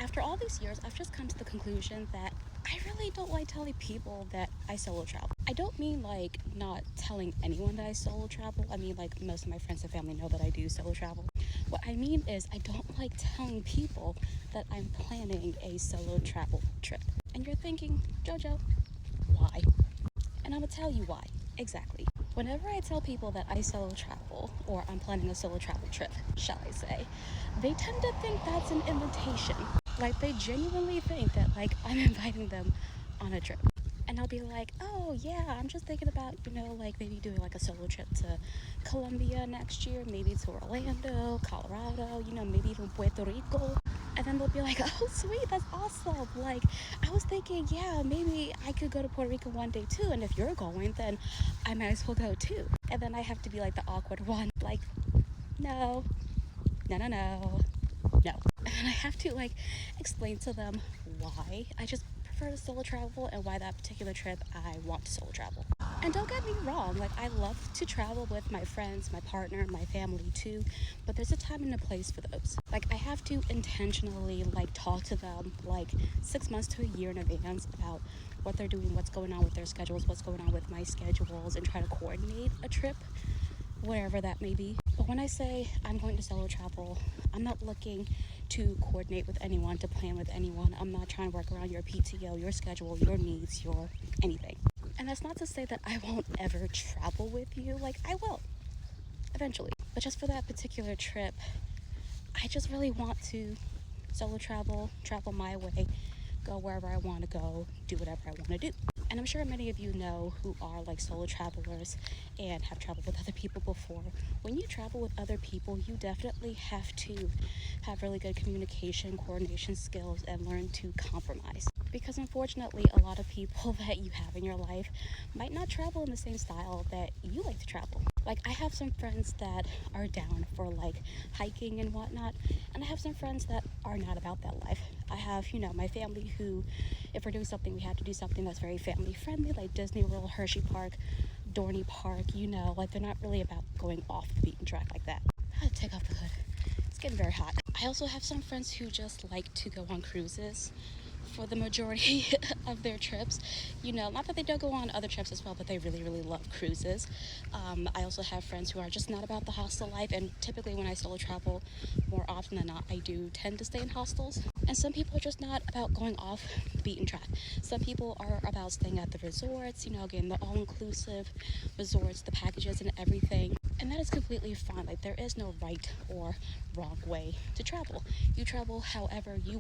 After all these years, I've just come to the conclusion that I really don't like telling people that I solo travel. I don't mean like not telling anyone that I solo travel. I mean like most of my friends and family know that I do solo travel. What I mean is I don't like telling people that I'm planning a solo travel trip. And you're thinking, Jojo, why? And I'm gonna tell you why. Exactly. Whenever I tell people that I solo travel, or I'm planning a solo travel trip, shall I say, they tend to think that's an invitation. Like, they genuinely think that, like, I'm inviting them on a trip. And I'll be like, oh, yeah, I'm just thinking about, like maybe doing like a solo trip to Colombia next year, maybe to Orlando, Colorado, maybe even Puerto Rico. And then they'll be like, oh, sweet, that's awesome. Like, I was thinking, yeah, maybe I could go to Puerto Rico one day too. And if you're going, then I might as well go too. And then I have to be like the awkward one, like, no, no, no, no, no. And then I have to like explain to them why I just prefer to solo travel and why that particular trip I want to solo travel. And don't get me wrong, like I love to travel with my friends, my partner, my family too, but there's a time and a place for those. Like I have to intentionally like talk to them like 6 months to a year in advance about what they're doing, what's going on with their schedules, what's going on with my schedules, and try to coordinate a trip, wherever that may be. But when I say I'm going to solo travel, I'm not looking to coordinate with anyone, to plan with anyone. I'm not trying to work around your PTO, your schedule, your needs, your anything. And that's not to say that I won't ever travel with you. Like, I will, eventually. But just for that particular trip, I just really want to solo travel my way, go wherever I want to go, do whatever I want to do. And I'm sure many of you know who are like solo travelers and have traveled with other people before. When you travel with other people, you definitely have to have really good communication, coordination skills, and learn to compromise. Because unfortunately, a lot of people that you have in your life might not travel in the same style that you like to travel. Like, I have some friends that are down for like hiking and whatnot, and I have some friends that are not about that life. I have, my family who, if we're doing something, we have to do something that's very family friendly, like Disney World, Hershey Park, Dorney Park, like they're not really about going off the beaten track like that. I had to take off the hood. It's getting very hot. I also have some friends who just like to go on cruises for the majority of their trips. Not that they don't go on other trips as well, but they really, really love cruises. I also have friends who are just not about the hostel life, and typically when I solo travel, more often than not, I do tend to stay in hostels. And some people are just not about going off the beaten track. Some people are about staying at the resorts, getting the all-inclusive resorts, the packages and everything. And that is completely fine. Like, there is no right or wrong way to travel. You travel however you